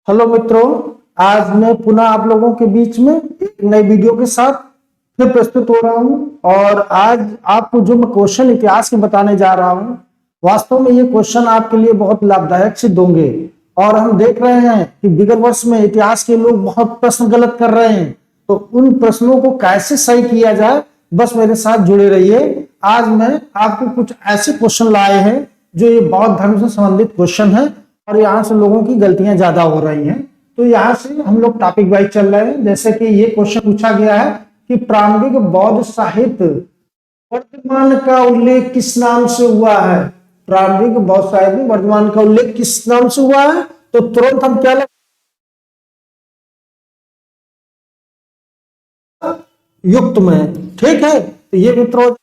Hello मित्रों, आज मैं पुनः आप लोगों के बीच में एक नई वीडियो के साथ फिर प्रस्तुत हो रहा हूं। और आज आपको जो मैं क्वेश्चन इतिहास के बताने जा रहा हूं, वास्तव में ये क्वेश्चन आपके लिए बहुत लाभदायक सिद्ध होंगे। और हम देख रहे हैं कि विगत वर्ष में इतिहास के लोग बहुत प्रश्न गलत कर रहे हैं, तो उन प्रश्नों को कैसे सही किया जाए, बस मेरे साथ जुड़े रहिए। आज मैं आपको कुछ ऐसे क्वेश्चन लाए हैं जो ये बौद्ध धर्म से संबंधित क्वेश्चन है और यहाँ से लोगों की गलतियां ज्यादा हो रही हैं। तो यहाँ से हम लोग टॉपिक वाइज चल रहे हैं। जैसे कि ये क्वेश्चन पूछा गया है कि प्रारंभिक बौद्ध साहित्य वर्तमान का उल्लेख किस नाम से हुआ है। प्रारंभिक बौद्ध साहित्य में वर्तमान का उल्लेख किस नाम से हुआ है, तो तुरंत हम क्या युक्त में, ठीक है। तो ये मित्रों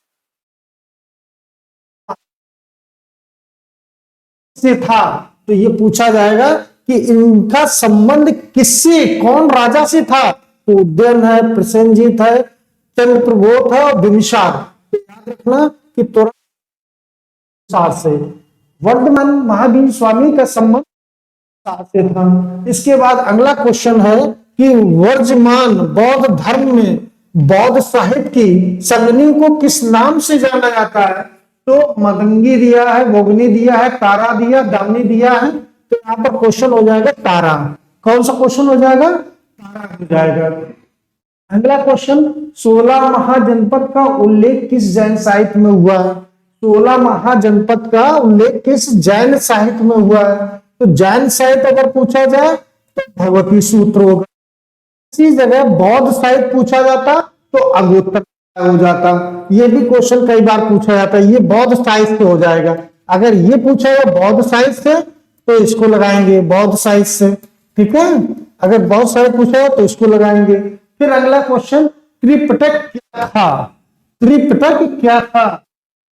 से था, तो ये पूछा जाएगा कि इनका संबंध किससे, कौन राजा से था। तो उदयन है, प्रसेनजीत है, चंद्रप्रबोध है और बिंबिसार। तो याद रखना कि तुरंत से वर्धमान महावीर स्वामी का संबंध से था। इसके बाद अगला क्वेश्चन है कि वर्तमान बौद्ध धर्म में बौद्ध साहित्य की संगनी को किस नाम से जाना जाता है। तो मदंगी दिया है, मोगनी दिया है, तारा दिया, दामनी दिया है। तो यहाँ पर क्वेश्चन हो जाएगा तारा। कौन सा क्वेश्चन हो जाएगा? तारा हो जाएगा। अगला क्वेश्चन, 16 महाजनपद का उल्लेख किस जैन साहित्य में हुआ है। 16 महाजनपद का उल्लेख किस जैन साहित्य में हुआ है। तो जैन साहित्य अगर पूछा जाए तो भगवती सूत्र होगा। इसी जगह बौद्ध साहित्य पूछा जाता तो अगोत्तर हो जाता। ये भी क्वेश्चन कई बार पूछा जाता है, ये बौद्ध साहित्य हो जाएगा। अगर ये पूछा है बौद्ध साहित्य से तो इसको लगाएंगे बौद्ध साहित्य से, ठीक है। अगर बौद्ध साहित्य पूछा है तो इसको लगाएंगे। फिर अगला क्वेश्चन, त्रिपिटक क्या था। त्रिपिटक क्या था?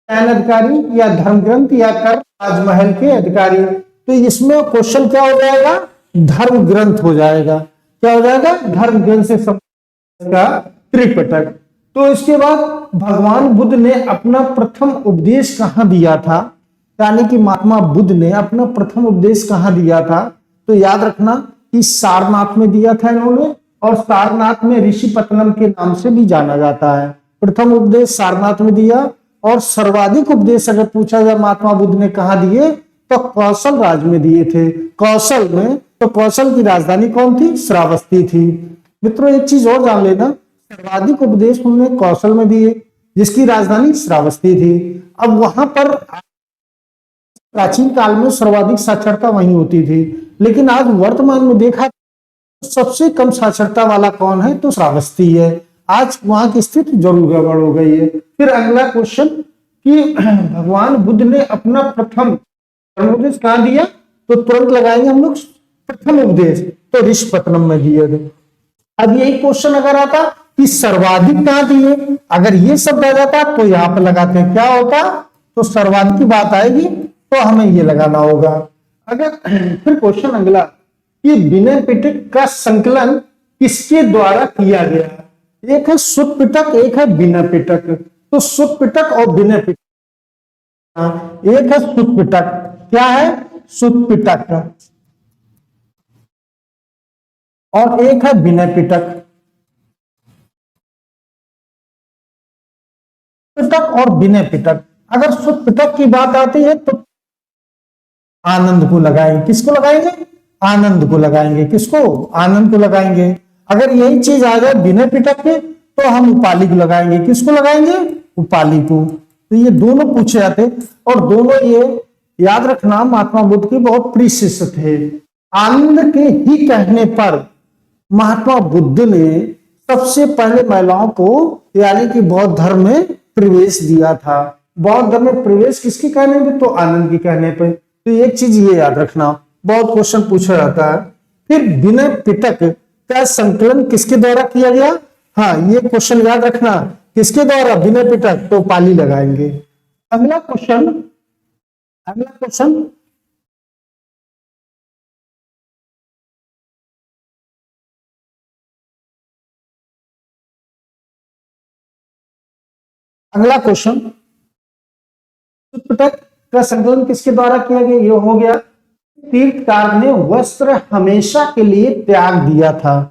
जैन अधिकारी या धर्म ग्रंथ या कर राजमहल के अधिकारी। तो इसमें क्वेश्चन क्या हो जाएगा? धर्म ग्रंथ हो जाएगा। क्या हो जाएगा? धर्म ग्रंथ से संबंधित का त्रिपिटक। तो इसके बाद भगवान बुद्ध ने अपना प्रथम उपदेश कहां दिया था, यानी कि महात्मा बुद्ध ने अपना प्रथम उपदेश कहां दिया था। तो याद रखना कि सारनाथ में दिया था इन्होंने, और सारनाथ में ऋषिपत्तनम के नाम से भी जाना जाता है। प्रथम उपदेश सारनाथ में दिया, और सर्वाधिक उपदेश अगर पूछा जाए महात्मा बुद्ध ने कहा दिए तो कौशल राज्य में दिए थे। कौशल में, तो कौशल की राजधानी कौन थी? श्रावस्ती थी। मित्रों एक चीज और जान लेना, सर्वाधिक उपदेश उन्होंने कौशल में दिए जिसकी राजधानी श्रावस्ती थी। अब वहां पर प्राचीन काल में सर्वाधिक साक्षरता वहीं होती थी, लेकिन आज वर्तमान में देखा सबसे कम साक्षरता वाला कौन है? तो श्रावस्ती है। आज वहां की स्थिति जरूर गड़बड़ हो गई है। फिर अगला क्वेश्चन कि भगवान बुद्ध ने अपना प्रथम उपदेश कहां दिया, तो तुरंत लगाएंगे हम लोग प्रथम उपदेश तो ऋषिपत्तनम में दिए थे। अब यही क्वेश्चन अगर आता कि सर्वाधिक कहां दिए, अगर ये शब्द आ जाता तो यहां पर लगाते हैं, क्या होता? तो सर्वाधिक की बात आएगी तो हमें ये लगाना होगा। अगर फिर क्वेश्चन अगला कि विनय पिटक का संकलन किसके द्वारा किया गया। एक है सुत पिटक, एक है विनय पिटक। तो सुत पिटक और विनय पिटक, एक है सुत पिटक। क्या है? सुत पिटक। और एक है विनय पिटक। पिटक और विनय पिटक। अगर सुत पिटक की बात आती है तो आनंद को लगाएंगे। किसको लगाएंगे? आनंद को लगाएंगे। किसको? आनंद को लगाएंगे। अगर यही चीज आ जाए विनय पिटक के तो हम उपाली को लगाएंगे। किसको लगाएंगे? उपाली को। तो ये दोनों पूछे जाते, और दोनों ये याद रखना महात्मा बुद्ध के बहुत प्रिय शिष्य थे। आनंद के ही कहने पर महात्मा बुद्ध ने सबसे पहले महिलाओं को यानी कि बौद्ध धर्म में प्रवेश दिया था। बौद्ध धर्म में प्रवेश किसके कहने पे? तो आनंद के कहने पे। तो एक चीज ये याद रखना, बहुत क्वेश्चन पूछा जाता है। फिर विनय पिटक का संकलन किसके द्वारा किया गया? हाँ ये क्वेश्चन याद रखना, किसके द्वारा? विनय पिटक। तो पाली लगाएंगे। अगला क्वेश्चन, अगला क्वेश्चन, अगला क्वेश्चन, पिटक का संकलन किसके द्वारा किया गया? ये हो गया। तीर्थकार ने वस्त्र हमेशा के लिए त्याग दिया था?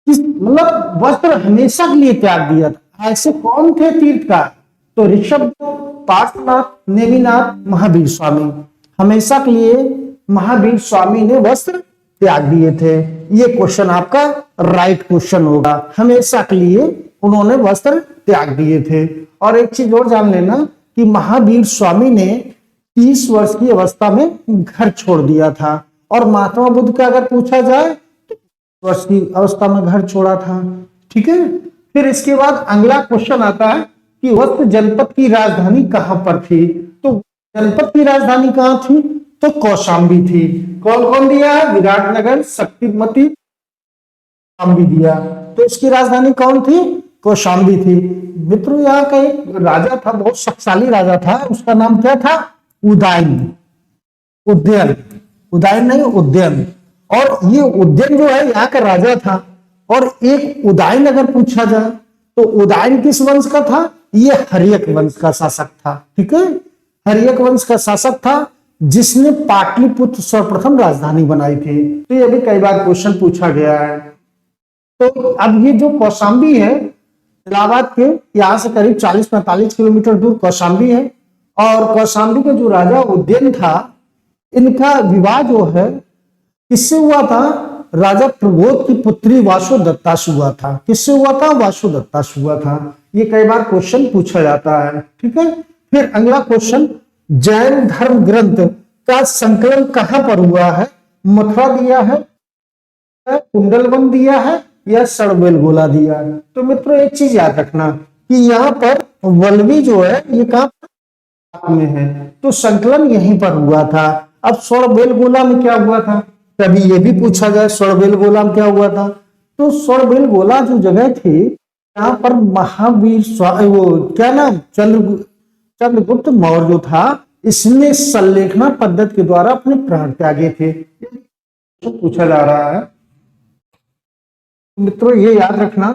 किस मतलब वस्त्र हमेशा के लिए त्याग दिया था, ऐसे कौन थे तीर्थकार? तो ऋषभ, पार्श्वनाथ, नेमिनाथ, महावीर स्वामी। हमेशा के लिए महावीर स्वामी ने वस्त्र त्याग दिए थे। ये क्वेश्चन आपका राइट क्वेश्चन होगा। हमेशा के लिए उन्होंने वस्त्र त्याग दिए थे। और एक चीज और जान लेना कि महावीर स्वामी ने 30 वर्ष की अवस्था में घर छोड़ दिया था। और महात्मा बुद्ध का अगर पूछा जाए तो वर्ष की अवस्था में घर छोड़ा था। ठीक है। फिर इसके बाद अगला क्वेश्चन आता है कि वस्त जनपद की राजधानी कहां पर थी? तो जनपद की राजधानी कहां थी? तो कौशाम्बी थी। कौन कौन दिया है? विराटनगर, शक्तिमती, कौशाम्बी दिया। तो इसकी राजधानी कौन थी? कौशाम्बी थी। मित्रों, यहाँ का एक राजा था, बहुत शक्तिशाली राजा था, उसका नाम क्या था? उदयन। उदयन, उदयन नहीं, उदयन। और ये उदयन जो है यहाँ का राजा था। और एक उदयन अगर पूछा जाए तो उदयन किस वंश का था? ये हर्यक वंश का शासक था। ठीक है, हर्यक वंश का शासक था जिसने पाटलिपुत्र सर्वप्रथम राजधानी बनाई थी। तो ये भी कई बार क्वेश्चन पूछा गया है। तो अब ये जो कौशाम्बी है, इलाहाबाद के यहां से करीब 40-45 किलोमीटर दूर कौशाम्बी है। और कौशाम्बी का जो राजा उदयन था, इनका विवाह जो है किससे हुआ था? राजा प्रबोध की पुत्री वासुदत्ता से हुआ था। किससे हुआ था? वासुदत्ता से हुआ था। ये कई बार क्वेश्चन पूछा जाता है। ठीक है। फिर अगला क्वेश्चन, जैन धर्म ग्रंथ का संकलन कहां पर हुआ है? मथुरा दिया है, कुंडलवन दिया है, या सड़बेलगोला दिया है? तो मित्रों एक चीज याद रखना कि यहाँ पर वल्लभी जो है ये कहां में है, तो संकलन यहीं पर हुआ था। अब सड़बेलगोला में क्या हुआ था? कभी ये भी पूछा जाए सड़बेलगोला में क्या हुआ था? तो सड़बेलगोला जो जगह थी, यहाँ पर महावीर स्वामी, वो क्या नाम, चंद्रगुप्त मौर्य जो था, इसने संलेखना पद्धति के द्वारा अपने प्राण त्यागे थे। तो पूछा जा रहा है। मित्रों ये याद रखना।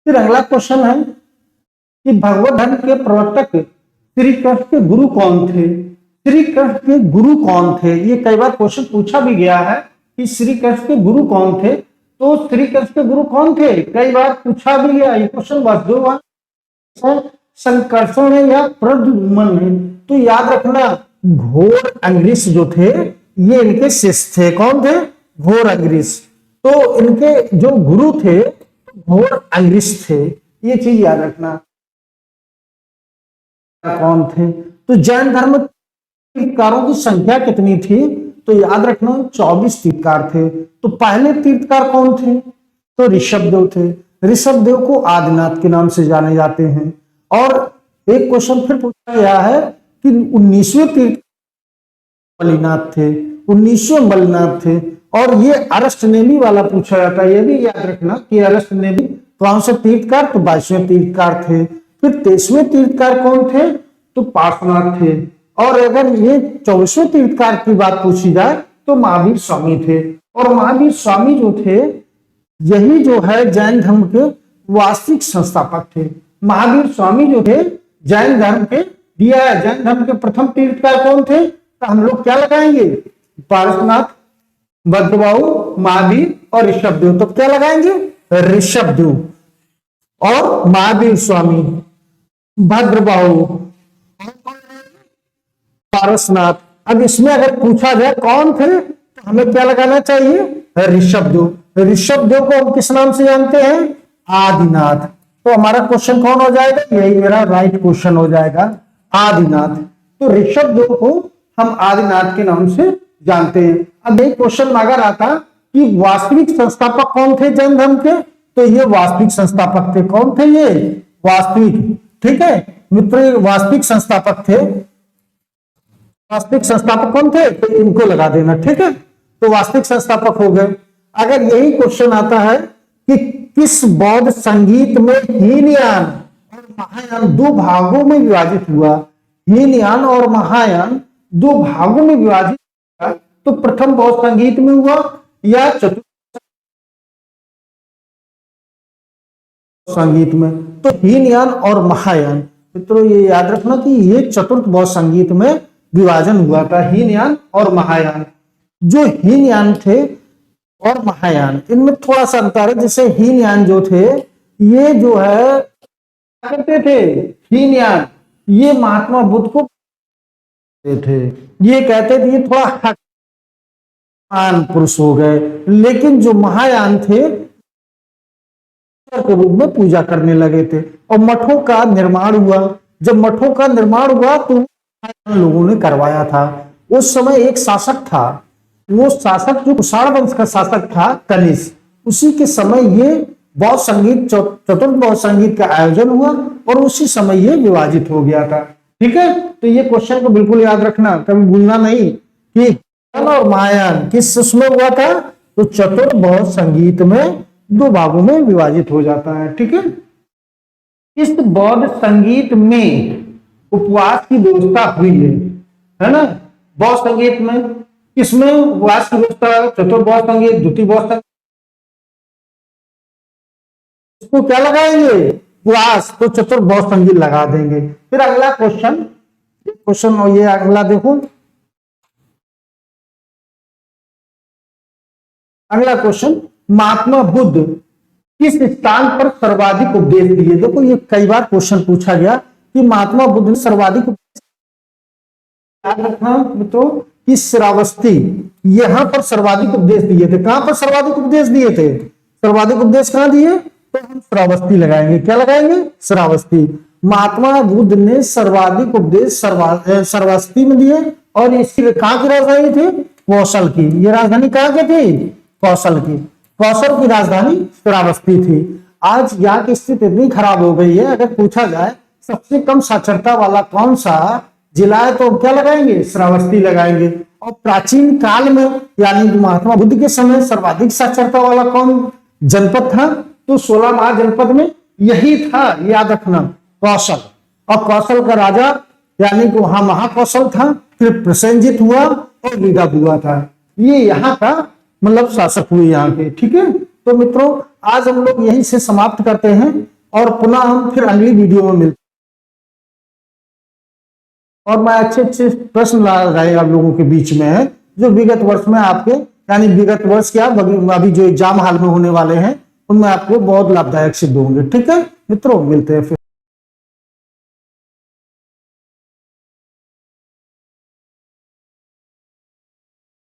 फिर अगला क्वेश्चन है कि भगवत धर्म के प्रवर्तक श्री कृष्ण के गुरु कौन थे? श्री कृष्ण के गुरु कौन थे? ये कई बार क्वेश्चन पूछा भी गया है कि श्री कृष्ण के गुरु कौन थे। तो श्री कृष्ण के गुरु कौन थे? कई बार पूछा भी गया ये क्वेश्चन। वासुदेव, संकर्षण है या प्रद्युम्न है? तो याद रखना, घोर अंग्रीस जो थे ये इनके शिष्य थे। कौन थे? घोर अंग्रीस। तो इनके जो गुरु थे घोर अंग्रीस थे। ये चीज याद रखना। कौन थे? तो जैन धर्म तीर्थकारों की संख्या कितनी थी? तो याद रखना 24 तीर्थकार थे। तो पहले तीर्थकार कौन थे? तो ऋषभदेव थे। ऋषभदेव को आदिनाथ के नाम से जाने जाते हैं। और एक क्वेश्चन फिर पूछा गया है कि 19वें तीर्थ मलिनाथ थे। 19वें मलिनाथ थे। और ये अरस्त नेमी वाला पूछा जाता है। ये भी याद रखना कि अरस्त नेमी कौन से तीर्थकार? तो 22वें तीर्थकार थे। फिर 23वें तीर्थकार कौन थे? तो पार्श्वनाथ थे। और अगर ये 24वें तीर्थकार की बात पूछी जाए तो महावीर स्वामी थे। और महावीर स्वामी जो थे यही जो है जैन धर्म के वास्तविक संस्थापक थे। महावीर स्वामी जो थे जैन धर्म के दिया है। जैन धर्म के प्रथम तीर्थकार कौन थे? तो हम लोग क्या लगाएंगे? पार्श्वनाथ, भद्रबाहु, महावीर और ऋषभदेव। तो क्या लगाएंगे? ऋषभदेव और महावीर स्वामी, भद्रबाहु, पारसनाथ। अब इसमें अगर पूछा जाए कौन थे तो हमें क्या लगाना चाहिए? ऋषभदेव। ऋषभदेव को हम किस नाम से जानते हैं? आदिनाथ। तो हमारा क्वेश्चन कौन हो जाएगा? यही मेरा राइट क्वेश्चन हो जाएगा, आदिनाथ। तो ऋषभदेव को हम आदिनाथ के नाम से जानते हैं। अब एक क्वेश्चन अगर आता कि वास्तविक संस्थापक कौन थे जैन धर्म के? तो ये वास्तविक संस्थापक थे। कौन थे ये? वास्तविक। ठीक है मित्र, वास्तविक संस्थापक थे। वास्तविक संस्थापक कौन थे? तो इनको लगा देना। ठीक है, तो वास्तविक संस्थापक हो गए। अगर यही क्वेश्चन आता है कि किस बौद्ध संगीत में हीनयान और महायान दो भागों में विभाजित हुआ? हीनयान और महायान दो भागों में विभाजित हुआ, तो प्रथम बौद्ध संगीत में हुआ या चतुर्थ संगीत में। तो हीनयान और महायान, मित्रों ये याद रखना कि ये चतुर्थ बौद्ध संगीत में विभाजन हुआ था, हीनयान और महायान। जो हीनयान थे और महायान, इनमें थोड़ा सा अंतर है। जैसे हीनयान जो थे, ये जो है करते थे, हीनयान ये महात्मा बुद्ध को थे, ये कहते थे ये थोड़ा पुरुष हो गए। लेकिन जो महायान थे के रूप में पूजा करने लगे थे और मठों का निर्माण हुआ। जब मठों का निर्माण हुआ तो लोगों ने करवाया था। उस समय एक शासक था, वो शासक जो कुषाण वंश का शासक था कनिष्क, उसी के समय ये बौद्ध संगीत चतुर्थ बौद्ध संगीत का आयोजन हुआ और उसी समय ये विभाजित हो गया था। ठीक है, तो ये क्वेश्चन को बिल्कुल याद रखना, कभी भूलना नहीं कि और महायान किस उसमें हुआ था, तो चतुर्थ बौद्ध संगीत में दो भागों में विभाजित हो जाता है। ठीक है, इस बौद्ध संगीत में उपवास की व्यवस्था हुई है ना। बौद्ध संगीत में किसमें उपवास की व्यवस्था, चतुर्थ बौद्ध संगीत, द्वितीय बौद्ध संगीत, इसको क्या लगाएंगे उपवास, तो चतुर्थ बौद्ध संगीत लगा देंगे। फिर अगला क्वेश्चन और ये अगला देखो, अगला क्वेश्चन, महात्मा बुद्ध किस स्थान पर सर्वाधिक उपदेश दिए। देखो ये कई बार क्वेश्चन पूछा गया कि महात्मा बुद्ध ने सर्वाधिक याद रखना मित्रों कि श्रावस्ती, यहां पर सर्वाधिक उपदेश दिए थे। कहां पर सर्वाधिक उपदेश दिए थे, सर्वाधिक उपदेश कहां दिए, तो हम श्रावस्ती लगाएंगे। क्या लगाएंगे, श्रावस्ती। महात्मा बुद्ध ने सर्वाधिक उपदेश श्रावस्ती में दिए और इसकी कहां की राजधानी थी, कौशल की। ये राजधानी कहां की थी, कौशल की। कौशल की राजधानी श्रावस्ती थी। आज यहाँ की स्थिति इतनी खराब हो गई है, अगर पूछा जाए सबसे कम साक्षरता वाला कौन सा जिला है, तो क्या लगाएंगे, श्रावस्ती लगाएंगे। और प्राचीन काल में यानी महात्मा बुद्ध के समय सर्वाधिक साक्षरता वाला कौन जनपद था, तो 16 महाजनपद में यही था, याद रखना, कौशल। और कौशल का राजा यानी कि वहां महाकौशल था, फिर प्रसेनजित हुआ और विगत हुआ था। ये यहाँ का मतलब शासक हुए यहाँ के। ठीक है, तो मित्रों आज हम लोग यहीं से समाप्त करते हैं और पुनः हम फिर अगली वीडियो में मिलते हैं। और मैं अच्छे प्रश्न ला रहे आप लोगों के बीच में है, जो विगत वर्ष में आपके यानी विगत वर्ष क्या अभी जो एग्जाम हाल में होने वाले हैं उनमें आपको बहुत लाभदायक सिद्ध होंगे। ठीक है मित्रों, मिलते हैं फिर।